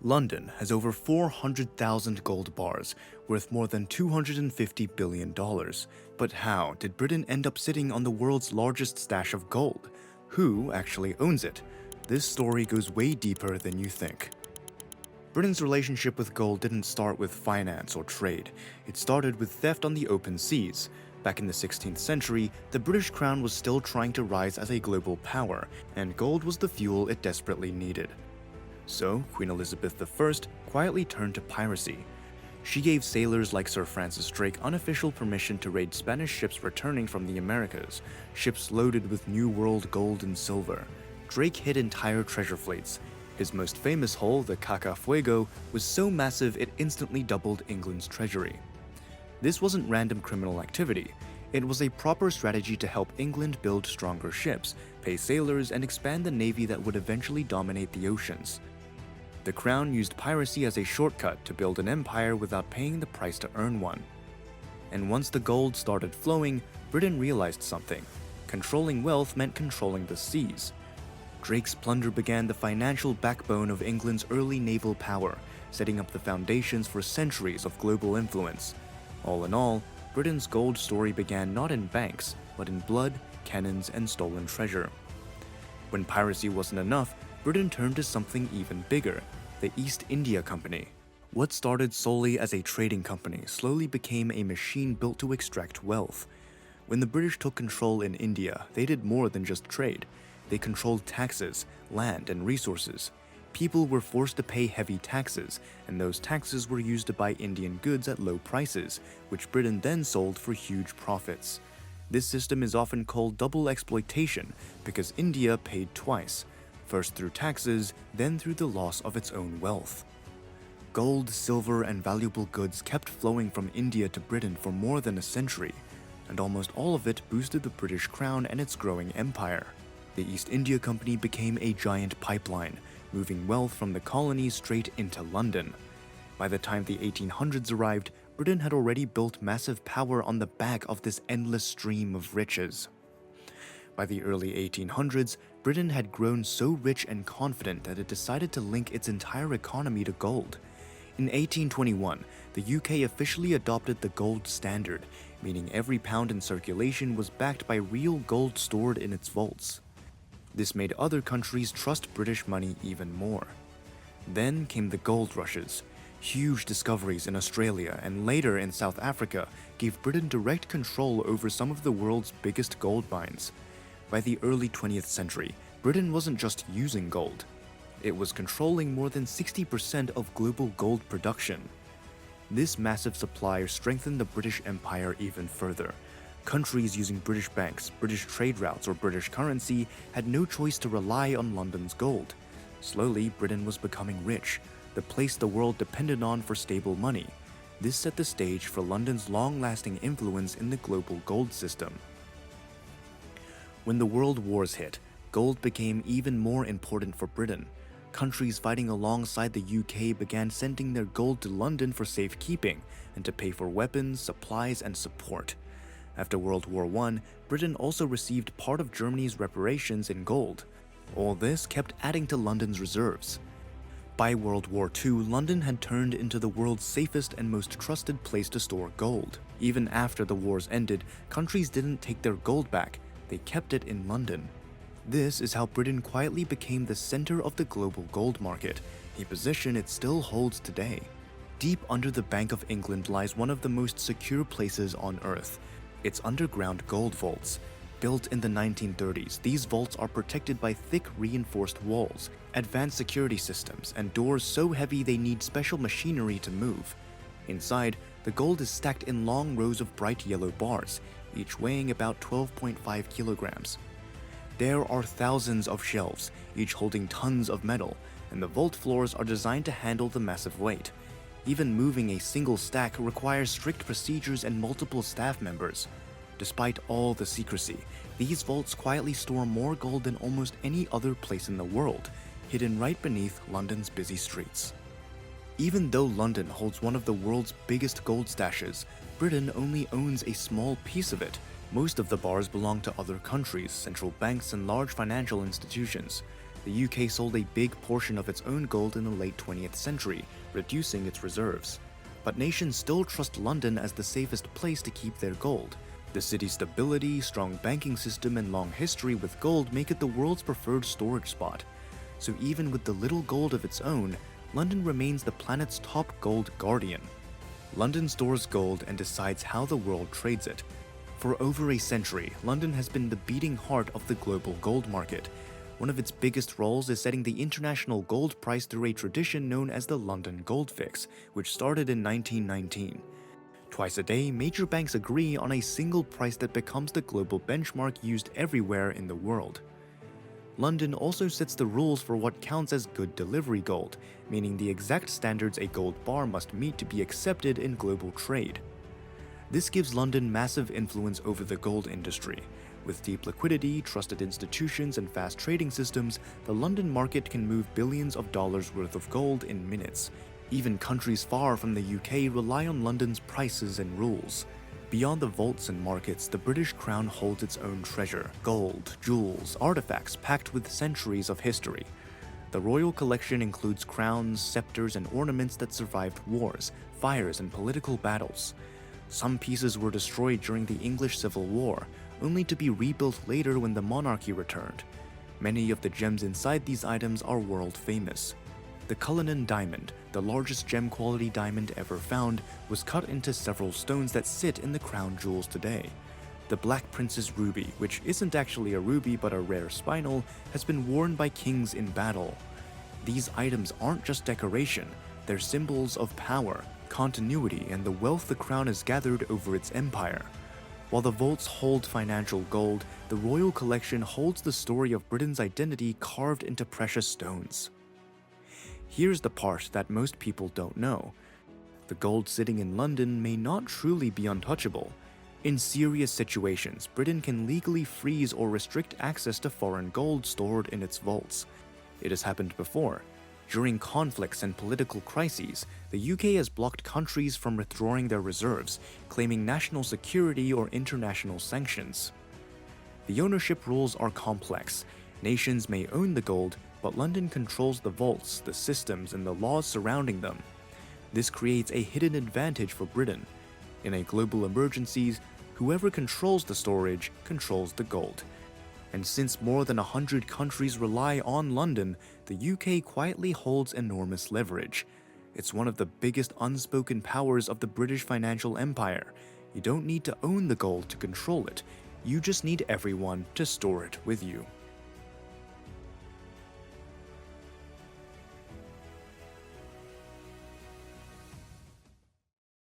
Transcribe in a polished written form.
London has over 400,000 gold bars, worth more than $250 billion. But how did Britain end up sitting on the world's largest stash of gold? Who actually owns it? This story goes way deeper than you think. Britain's relationship with gold didn't start with finance or trade. It started with theft on the open seas. Back in the 16th century, the British Crown was still trying to rise as a global power, and gold was the fuel it desperately needed. So, Queen Elizabeth I quietly turned to piracy. She gave sailors like Sir Francis Drake unofficial permission to raid Spanish ships returning from the Americas, ships loaded with New World gold and silver. Drake hid entire treasure fleets. His most famous haul, the Cacafuego, was so massive it instantly doubled England's treasury. This wasn't random criminal activity. It was a proper strategy to help England build stronger ships, pay sailors, and expand the navy that would eventually dominate the oceans. The Crown used piracy as a shortcut to build an empire without paying the price to earn one. And once the gold started flowing, Britain realized something. Controlling wealth meant controlling the seas. Drake's plunder began the financial backbone of England's early naval power, setting up the foundations for centuries of global influence. All in all, Britain's gold story began not in banks, but in blood, cannons, and stolen treasure. When piracy wasn't enough, Britain turned to something even bigger, the East India Company. What started solely as a trading company slowly became a machine built to extract wealth. When the British took control in India, they did more than just trade. They controlled taxes, land, and resources. People were forced to pay heavy taxes, and those taxes were used to buy Indian goods at low prices, which Britain then sold for huge profits. This system is often called double exploitation because India paid twice, first through taxes, then through the loss of its own wealth. Gold, silver, and valuable goods kept flowing from India to Britain for more than a century, and almost all of it boosted the British Crown and its growing empire. The East India Company became a giant pipeline, moving wealth from the colonies straight into London. By the time the 1800s arrived, Britain had already built massive power on the back of this endless stream of riches. By the early 1800s, Britain had grown so rich and confident that it decided to link its entire economy to gold. In 1821, the UK officially adopted the gold standard, meaning every pound in circulation was backed by real gold stored in its vaults. This made other countries trust British money even more. Then came the gold rushes. Huge discoveries in Australia and later in South Africa gave Britain direct control over some of the world's biggest gold mines. By the early 20th century, Britain wasn't just using gold. It was controlling more than 60% of global gold production. This massive supply strengthened the British Empire even further. Countries using British banks, British trade routes, or British currency had no choice to rely on London's gold. Slowly, Britain was becoming rich, the place the world depended on for stable money. This set the stage for London's long-lasting influence in the global gold system. When the World Wars hit, gold became even more important for Britain. Countries fighting alongside the UK began sending their gold to London for safekeeping and to pay for weapons, supplies, and support. After World War I, Britain also received part of Germany's reparations in gold. All this kept adding to London's reserves. By World War II, London had turned into the world's safest and most trusted place to store gold. Even after the wars ended, countries didn't take their gold back. They kept it in London. This is how Britain quietly became the center of the global gold market, a position it still holds today. Deep under the Bank of England lies one of the most secure places on Earth, its underground gold vaults. Built in the 1930s, these vaults are protected by thick reinforced walls, advanced security systems, and doors so heavy they need special machinery to move. Inside, the gold is stacked in long rows of bright yellow bars, each weighing about 12.5 kilograms. There are thousands of shelves, each holding tons of metal, and the vault floors are designed to handle the massive weight. Even moving a single stack requires strict procedures and multiple staff members. Despite all the secrecy, these vaults quietly store more gold than almost any other place in the world, hidden right beneath London's busy streets. Even though London holds one of the world's biggest gold stashes, Britain only owns a small piece of it. Most of the bars belong to other countries, central banks, and large financial institutions. The UK sold a big portion of its own gold in the late 20th century, reducing its reserves. But nations still trust London as the safest place to keep their gold. The city's stability, strong banking system, and long history with gold make it the world's preferred storage spot. So even with the little gold of its own, London remains the planet's top gold guardian. London stores gold and decides how the world trades it. For over a century, London has been the beating heart of the global gold market. One of its biggest roles is setting the international gold price through a tradition known as the London Gold Fix, which started in 1919. Twice a day, major banks agree on a single price that becomes the global benchmark used everywhere in the world. London also sets the rules for what counts as good delivery gold, meaning the exact standards a gold bar must meet to be accepted in global trade. This gives London massive influence over the gold industry. With deep liquidity, trusted institutions, and fast trading systems, the London market can move billions of dollars worth of gold in minutes. Even countries far from the UK rely on London's prices and rules. Beyond the vaults and markets, the British Crown holds its own treasure: gold, jewels, artifacts packed with centuries of history. The royal collection includes crowns, scepters, and ornaments that survived wars, fires, and political battles. Some pieces were destroyed during the English Civil War, only to be rebuilt later when the monarchy returned. Many of the gems inside these items are world famous. The Cullinan diamond, the largest gem-quality diamond ever found, was cut into several stones that sit in the crown jewels today. The Black Prince's ruby, which isn't actually a ruby but a rare spinel, has been worn by kings in battle. These items aren't just decoration, they're symbols of power, continuity, and the wealth the crown has gathered over its empire. While the vaults hold financial gold, the royal collection holds the story of Britain's identity carved into precious stones. Here's the part that most people don't know. The gold sitting in London may not truly be untouchable. In serious situations, Britain can legally freeze or restrict access to foreign gold stored in its vaults. It has happened before. During conflicts and political crises, the UK has blocked countries from withdrawing their reserves, claiming national security or international sanctions. The ownership rules are complex. Nations may own the gold, but London controls the vaults, the systems, and the laws surrounding them. This creates a hidden advantage for Britain. In a global emergency, whoever controls the storage controls the gold. And since more than 100 countries rely on London, the UK quietly holds enormous leverage. It's one of the biggest unspoken powers of the British financial empire. You don't need to own the gold to control it. You just need everyone to store it with you.